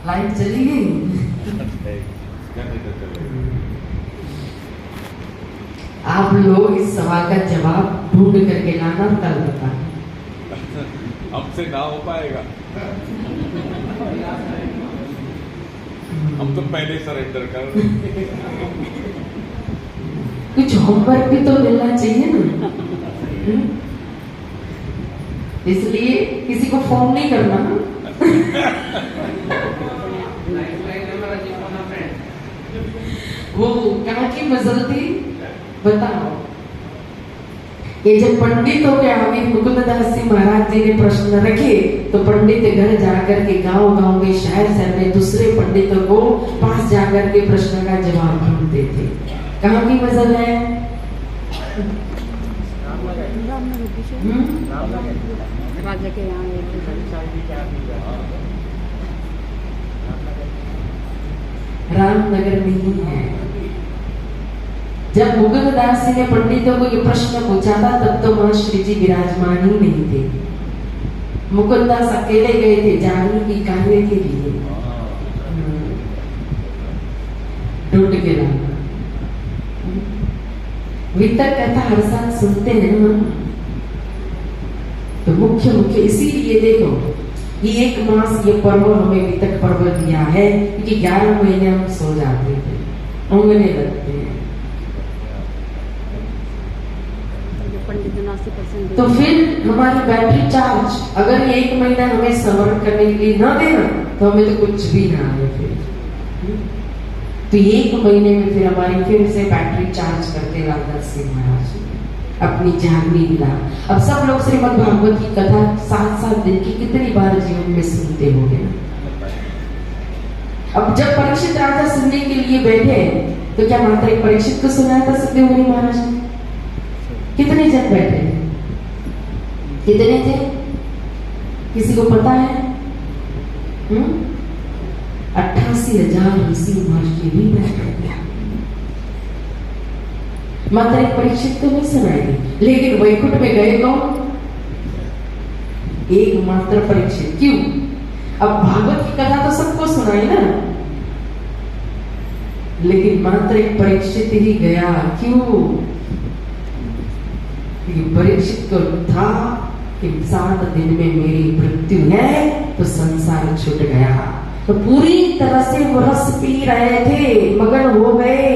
Light चली गई। आप लोग इस सवाल का जवाब ढूंढ करके लाना, कल बताना। हमसे ना हो पाएगा, हम तो पहले सरेंडर कर। कुछ होमवर्क भी तो मिलना चाहिए ना, इसलिए किसी को फोन नहीं करना। वो कहाँ की मजल थी बताओ। ये जब पंडितों के आगे मुकुंददास जी महाराज जी ने प्रश्न रखे तो पंडित घर जाकर के गांव-गांव में शहर में दूसरे पंडितों को पास जाकर के प्रश्न का जवाब ढूंढते थे। कहाँ की मजल है? रामनगर में ही है। जब मुकुंददास जी ने पंडितों को ये प्रश्न पूछा था तब तो मां श्री जी विराजमान ही नहीं थे। मुकुंददास अकेले गए थे जाने की कार्य के लिए, ढूंढ के लाना। वितक कथा हर साल सुनते हैं ना, तो मुख्य इसीलिए देखो ये एक मास ये पर्व हमें वितक पर्व दिया है क्योंकि 11 महीने हम सो जाते थे, उंगने लगते हैं। तो फिर हमारी बैटरी चार्ज अगर 1 महीना हमें स्मरण करने के लिए न देना तो हमें तो कुछ भी ना आए। फिर तो 1 महीने में फिर हमारी फिर से बैटरी चार्ज करते रामदास जी महाराज अपनी जागनी मिला। अब सब लोग श्रीमद् भागवत की कथा 7-7 दिन की कितनी बार जीवन में सुनते होंगे। अब जब परीक्षित राजा सुनने के लिए बैठे तो क्या मात्र एक परीक्षित को सुनाया था सत्यमुनि महाराज ने? कितने जन बैठे थे? कितने थे? किसी को पता है? 88,000 ऋषि महर्षि भी बैठे थे। मात्र एक परीक्षित तो नहीं सुनाएगी, लेकिन वैकुंठ में गए कौन? एक मात्र परीक्षित। क्यों? अब भागवत की कथा तो सबको सुनाई ना, लेकिन मात्र एक परीक्षित ही गया। क्यों? परीक्षित को था कि 7 दिन में मेरी मृत्यु है तो संसार छूट गया। तो पूरी तरह से वो रस पी रहे थे, मगन हो गए,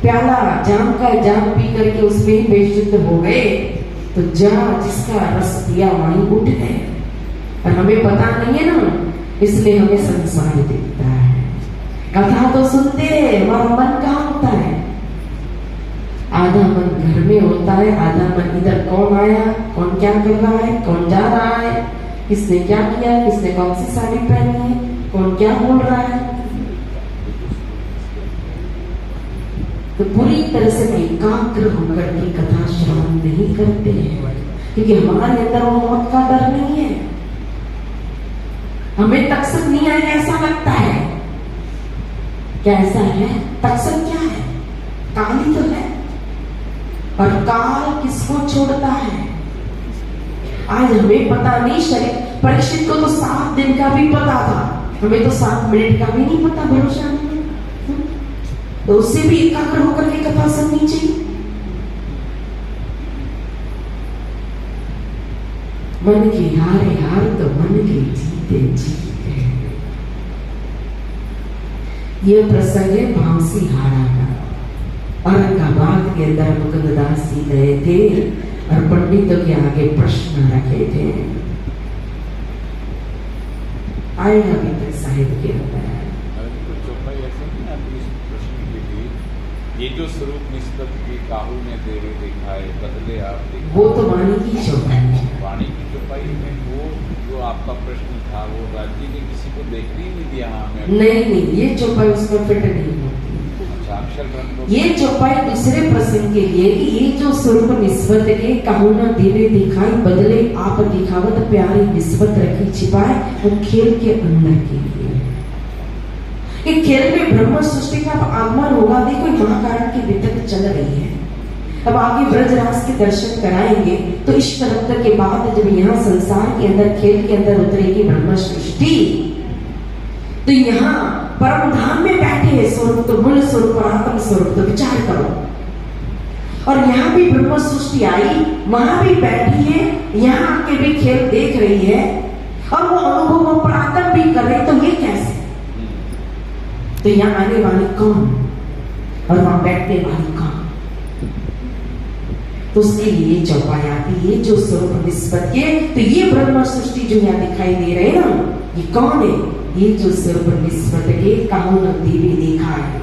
प्याला जाम का जाम पी करके उसमें ही बेशुद्ध हो गए। तो जहाँ जिसका रस पिया वहीं उठ गए। और हमें पता नहीं है ना, इसलिए हमें संसार दिखता है। कथा तो सुनते हैं, हमारा मन कहाँ होता है? आधा मन घर में होता है, आधा मन इधर कौन आया, कौन क्या कर रहा है, कौन जा रहा है, किसने क्या किया, किसने कौन सी साड़ी पहनी है, कौन क्या बोल रहा है। तो पूरी तरह से एकाग्र होकर के कथा श्रवण नहीं करते हैं क्योंकि हमारे अंदर वो मौत का डर नहीं है। हमें तक्षक नहीं आएगा ऐसा लगता है। क्या ऐसा है? तक्षक क्या है? काल ही तो है। और काल किसको छोड़ता है? आज हमें पता नहीं। शरीर परीक्षित को तो 7 दिन का भी पता था, हमें तो 7 मिनट का भी नहीं पता, भरोसा नहीं। तो उससे भी एकाग्र होकर के कथा सुननी चाहिए। मन की हारे हार तो मन के जीते जीते। ये प्रसंग है बांसी हाड़ा का। औरंगाबाद के अंदर मुकुंददास जी गए थे और पंडितों के आगे प्रश्न रखे थे। आएगा भी तक साहिब के अंदर। ये जो स्वरूप निस्बत की काहू ने तेरे देखा है, बदले आप देखा, वो तो वाणी की चौपाई है। वाणी की चौपाई में वो जो आपका प्रश्न था वो राज्य ने किसी को देखने ही नहीं दिया। हमें नहीं, ये चौपाई उसमें फिट नहीं होती। अच्छा, अक्षर ग्रंथों ये चौपाई दूसरे प्रसंग के लिए कि ये जो स्वरूप निस्बत के काहू न देने दिखाई, बदले आप दिखावत प्यारी निस्बत रखी छिपाए, वो खेल के अंदर के लिए। कि खेल में ब्रह्म सृष्टि का आगमन होगा। देखो महाकारण की वितक चल रही है। अब आगे ब्रजराज के दर्शन कराएंगे तो इष्ट रक्त के बाद जब यहाँ संसार के अंदर खेल के अंदर उतरेगी ब्रह्म सृष्टि, तो तो यहाँ परम धाम में बैठे हैं स्वरूप तो मूल स्वरूप और आत्म स्वरूप, तो विचार करो। और यहाँ भी ब्रह्म सृष्टि आई, वहां भी बैठी है, यहाँ आके भी खेल देख रही है और वो अनुभव और पराक्रम भी कर रही, तो ये कैसे? तो यहाँ आने वाली कौन और वहां बैठने वाली कौन? तो उसके लिए चौपाई आती है जो स्वरूप निस्बत के, तो ये ब्रह्म सृष्टि जो यहाँ दिखाई दे रहे ना, ये कौन है? ये जो स्वरूप निस्बत के काहू नदी भी देखा है।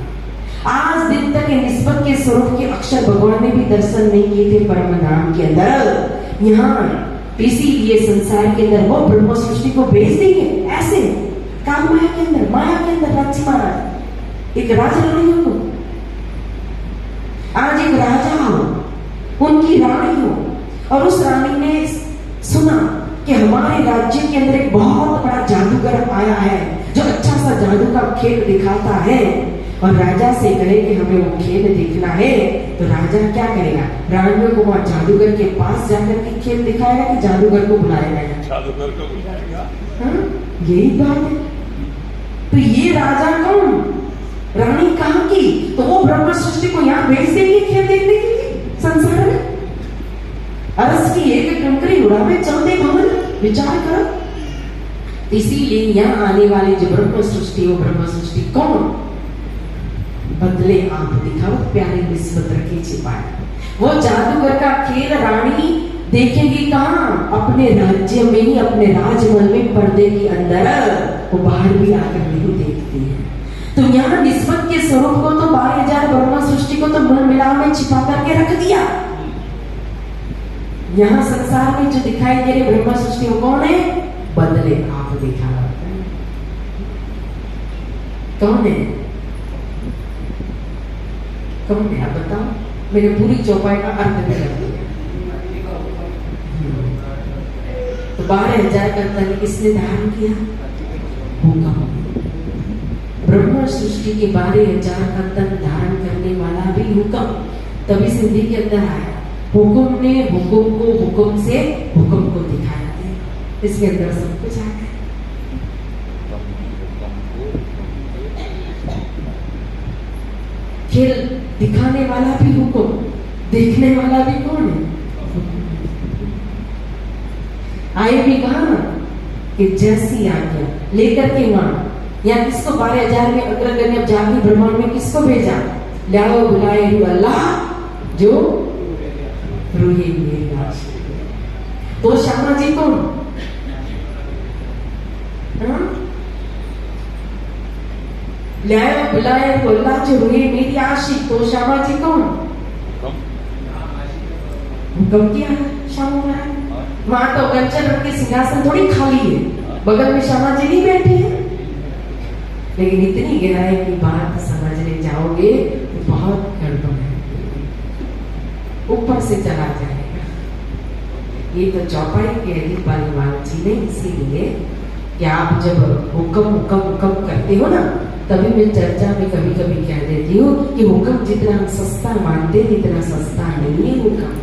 आज दिन तक निस्बत के स्वरूप के अक्षर भगवान ने भी दर्शन नहीं किए थे परम धाम के अंदर। यहाँ इसीलिए संसार के अंदर वो ब्रह्म सृष्टि को भेज देंगे ऐसे काम माया के अंदर, माया के अंदर राज्य महाराज एक राजा रानी हो, आज एक राजा हो, उनकी रानी हो, और उस रानी ने सुना कि हमारे राज्य के अंदर एक बहुत बड़ा जादूगर आया है जो अच्छा सा जादू का खेल दिखाता है, और राजा से कहे कि हमें वो खेल देखना है। तो राजा क्या करेगा? रानियों को वहां जादूगर के पास जाकर के खेल दिखाएगा कि जादूगर को बुलाएगा? जादूगर को बुलाएगा। यही बात है। तो ये राजा कौन, रानी कहाँ की? तो वो ब्रह्म सृष्टि को यहाँ भेज देंगे खेल देखने के लिए संसार में। अरस की एक कंकरी उड़ावे चलते भवन, विचार करो। इसीलिए यहाँ आने वाले जो ब्रह्म सृष्टि, वो ब्रह्म सृष्टि कौन? बदले आप दिखाओ प्यारी निस्बत रखी छिपाए। वो जादूगर का खेल रानी देखेगी कहाँ? अपने राज्य में ही, अपने राजमहल में पर्दे के अंदर, वो बाहर भी आकर नहीं देखती है। तो यहाँ निस्बत के स्वरूप को तो 12,000 ब्रह्म सृष्टि को तो मन मिला में छिपा करके रख दिया। यहाँ संसार में जो दिखाई दे रही ब्रह्म सृष्टि वो कौन है? बदले आप दिखा कौन है? कौन है आप बताओ? मैंने पूरी चौपाई का अर्थ भी कर दिया। तो 12,000 का तन किसने धारण किया? हुक्म। ब्रह्म सृष्टि के 12,000 का तन धारण करने वाला भी हुक्म, तभी सिद्धि के अंदर आया। हुक्म ने हुक्म को हुक्म से हुक्म को दिखाया है, इसके अंदर सब कुछ आ गया। खेल दिखाने वाला भी हुक्म, देखने वाला भी कौन है? आए भी कहा कि जैसी आज्ञा लेकर के वहां या किसको 12,000 में अग्रगण्य अब जाति ब्रह्मांड में किसको भेजा? लाओ बुलाए अल्लाह जो रूही मेरी। तो श्यामा जी कौन? लाओ बुलाए अल्लाह जो रूही मेरी आशिक। तो श्यामा जी कौन? हुक्म किया श्यामा महाराज। वहां तो कंचन रंग के सिंहासन थोड़ी खाली है, बगल में श्यामा जी नहीं बैठे हैं। लेकिन इतनी गहराई की बात समझने जाओगे तो बहुत गड़बड़ है, ऊपर से चला जाएगा। ये तो चौपाई के अधिक पालीवाल जी ने इसीलिए कि आप जब हुक्म हुक्म हुक्म करते हो ना, तभी मैं चर्चा में कभी कभी कह देती हूँ कि हुक्म जितना हम सस्ता मानते इतना सस्ता नहीं है।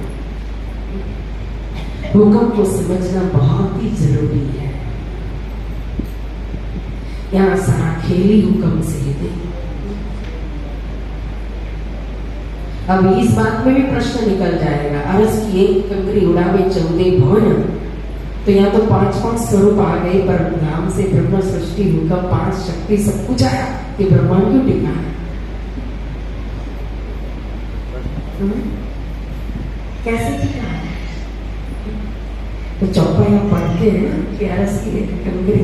हुक्म को समझना बहुत ही जरूरी है। यहाँ सारा खेली हुक्म से है। अब इस बात में भी प्रश्न निकल जाएगा, अरस की एक कंकरी उड़ावे 14 भवन। तो यहाँ तो 5-5 स्वरूप आ गए, पर नाम से ब्रह्म सृष्टि हुक्म 5 शक्ति सब कुछ आया कि ब्रह्मांड क्यों टिका है? कैसे टिका है? तो चौपाई आप पढ़ते हैं ना कि अरस की एक कंकरी,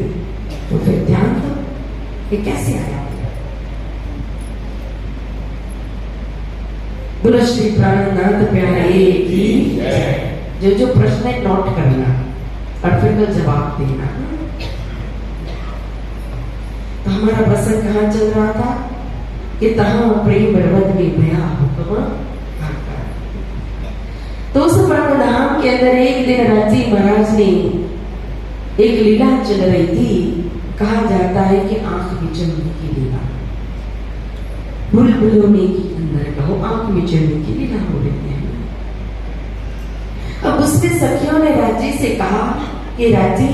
तो फिर ध्यान दो ये कैसे आया। बोलो श्री प्राणनाथ प्यारे की जय। जो प्रश्न है नोट करना और फिर तो जवाब देना। तो हमारा प्रसंग कहाँ चल रहा था कि तहाँ प्रेम पर्वत में भया हुक्म। तो उस ब्रह्मधाम के अंदर एक दिन राजी महाराज ने एक लीला चल रही थी। कहा जाता है कि आंख मिचलने की लीला, बुलबुलों ने की अंदर कहो आंख मिचलने की लीला हो रही है। अब उसके सखियों ने राजी से कहा कि राजी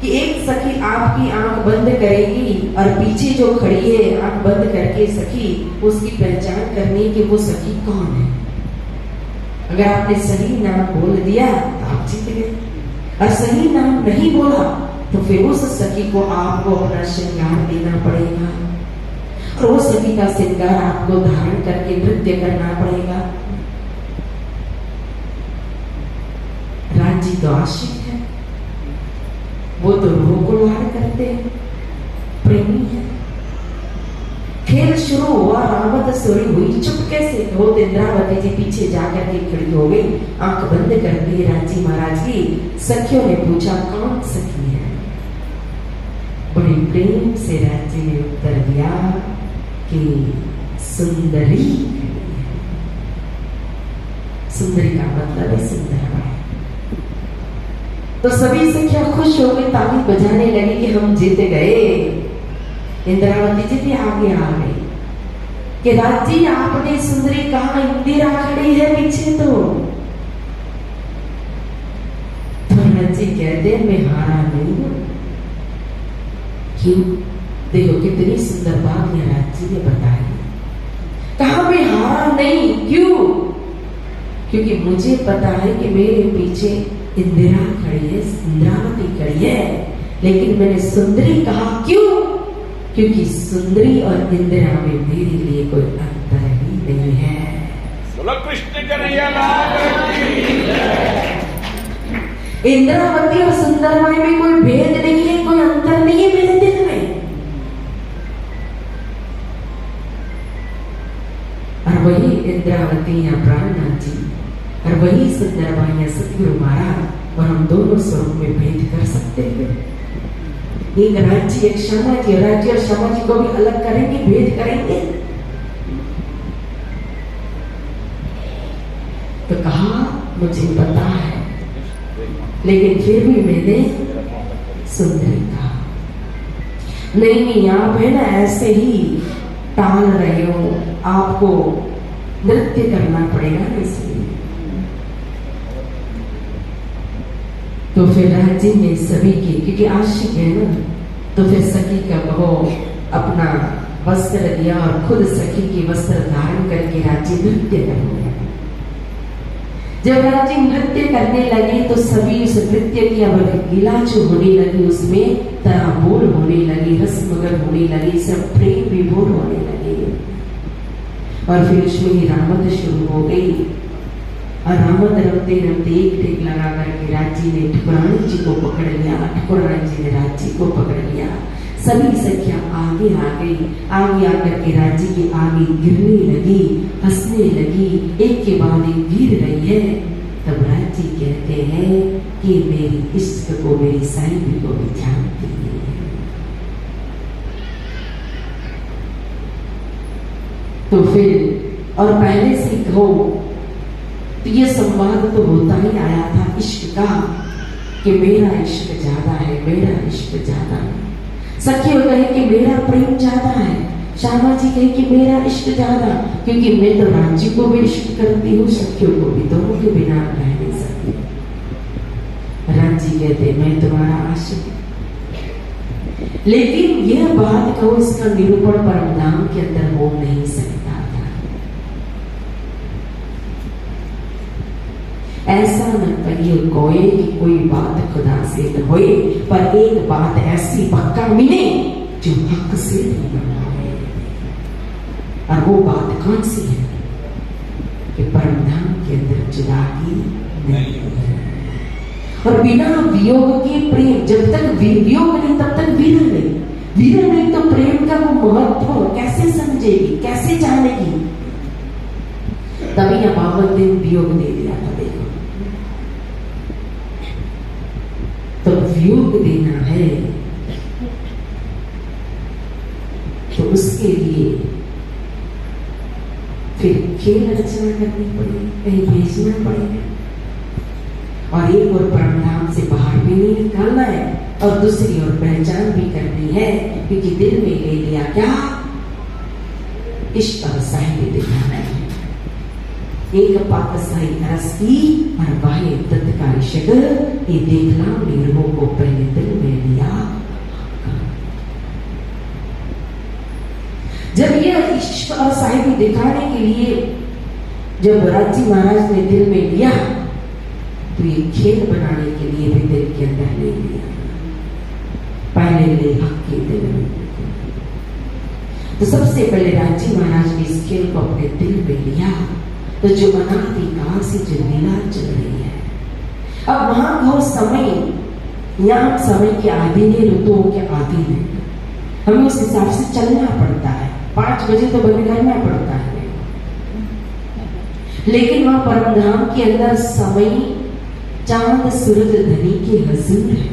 कि एक सखी आपकी आंख बंद करेगी और पीछे जो खड़ी है आंख बंद करके सखी उसकी पहचान करनी कि वो सखी कौन है। अगर आपने सही नाम बोल दिया तो आप जीत गए, और सही नाम नहीं बोला तो फिर उस सखी को आपको अपना श्रृंगार देना पड़ेगा, और वो सखी का श्रृंगार आपको धारण करके नृत्य करना पड़ेगा। राजी तो आशिक है, वो तो रूह को लाड़ करते हैं, प्रेमी है। खेल शुरू हुआ, रावत सोरी हुई, चुपके से हो इंद्रावती जी पीछे जाकर के खड़ी हो गई, आंख बंद कर दी राजी महाराज की। सखियों ने पूछा कौन सखी है? बड़ी प्रेम से राजी ने उत्तर दिया कि सुंदरी। सुंदरी का मतलब है सुंदर। तो सभी सखियां खुश हो गई, ताली बजाने लगी कि हम जीत गए। इंद्रावती जी भी आगे आ गई कि राजी आपने सुंदरी कहा, इंदिरा खड़ी है पीछे। तो राजी कहते मैं हारा नहीं हूं। क्यों? देखो कितनी सुंदर बात यह राजी ने बताई। कहा मैं हारा नहीं, क्यों? क्योंकि मुझे पता है कि मेरे पीछे इंदिरा खड़ी है, इंद्रावती खड़ी है, लेकिन मैंने सुंदरी कहा। क्यों? क्योंकि सुंदरी और इंदिरा में मेरे लिए कोई अंतर ही नहीं है। बोलो कृष्ण कन्हैया लाल की जय। इंद्रावती और सुंदरमाई में कोई भेद नहीं है, कोई अंतर नहीं है मेरे दिल में। और वही इंद्रावती या प्राणनाथ जी और वही सुंदरमाई या सतगुरु महाराज, और हम दोनों स्वरूप में भेद कर सकते हैं। एक राज्य एक श्यामा जी, राज्य और श्यामा जी को भी अलग करेंगे, भेद करेंगे। तो कहा मुझे पता है, लेकिन फिर भी मैंने सुंदरी कहा। नहीं आप है ना ऐसे ही टाल रहे हो, आपको नृत्य करना पड़ेगा इसलिए। तो फिर राज्य में सभी की, क्योंकि आशिक है ना, तो फिर सखी का कहो अपना वस्त्र दिया और खुद सखी की वस्त्र धारण करके राज्य नृत्य करने लगे। जब राज्य नृत्य करने लगे तो सभी उस नृत्य की अवगिला जो होने लगी, उसमें तराबोल होने लगी, रसमगन होने लगी, सब प्रेम विभोर होने लगे। और फिर उसमें ही रामद शुरू हो गई। और रामद रमते रमते एक टेक लगा करके राज्य ने ठकुरानी जी को पकड़ लिया, ठकुरानी जी ने राज्य को पकड़ लिया। सभी सखियां आगे आ गई, आगे आकर के राज्य के आगे गिरने लगी, हंसने लगी, एक के बाद एक गिर रही है। तब राज्य कहते हैं कि मेरी इश्क को, मेरी साईं को भी जानती है। तो फिर और पहले से कहो तो ये संवाद तो होता ही आया था इश्क का कि मेरा इश्क ज्यादा है, मेरा इश्क ज्यादा है। सखियों कहे कि मेरा प्रेम ज्यादा है, श्यामा जी कहे कि मेरा इश्क ज्यादा, क्योंकि मैं तो राज्य को भी इश्क करती हूँ, सखियों को भी, दोनों के बिना रह नहीं सकती। राज्य कहते मैं तुम्हारा आशिक, लेकिन यह बात कहो इसका निरूपण परमधाम के अंदर हो नहीं सकता। ऐसा न कहिए कोई कि कोई बात खुदा से न होए, पर एक बात ऐसी पक्का मिले जो हक से न होए। और वो बात कौन सी है? कि परमधाम के अंदर जुदाई नहीं है, और बिना वियोग के प्रेम, जब तक वियोग नहीं तब तक वीर नहीं, वीर नहीं तो प्रेम का वो महत्व कैसे समझेगी, कैसे जानेगी? तभी 52 दिन वियोग दे दिया था। देखो तो वियोग देना है तो उसके लिए फिर खेल रचना करनी पड़ेगी, कहीं भेजना पड़ेगा, और एक और परमधाम से बाहर भी नहीं निकालना है, और दूसरी ओर पहचान भी करनी है, क्योंकि दिल में ले लिया क्या? इश्क और साहित्य दिखाना है। एक पाकसाई रस की और बाह्य तत्काल शगर, ये देखना नीरवों को पहले दिल में लिया। जब यह ईश्वर साहिब दिखाने के लिए जब राजी महाराज ने दिल में लिया, तो ये खेल बनाने के लिए भी दिल के अंदर ले लिया। पहले ले हक के दिल में, तो सबसे पहले राजी महाराज ने इस खेल को अपने दिल में लिया। तो जो अनादिकाल से जो लीला चल रही है, अब वहां का समय, यहाँ समय के आदि ने, ऋतुओं के आदि ने, हमें उस हिसाब से चलना पड़ता है। 5 बजे तो बंद करना पड़ता है, लेकिन वहां परमधाम के अंदर समय चांद सूरज धनी के हजूर है।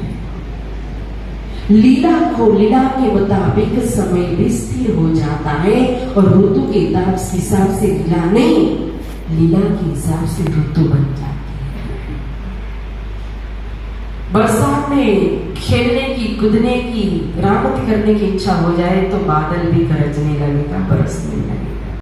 लीला के मुताबिक समय भी स्थिर हो जाता है, और ऋतु के हिसाब से लीला नहीं, लीला के हिसाब से ऋतु बन जाती है। बरसात में खेलने की, कूदने की, रावत करने की इच्छा हो जाए तो बादल भी गरजने लगेगा, बरसने लगेगा।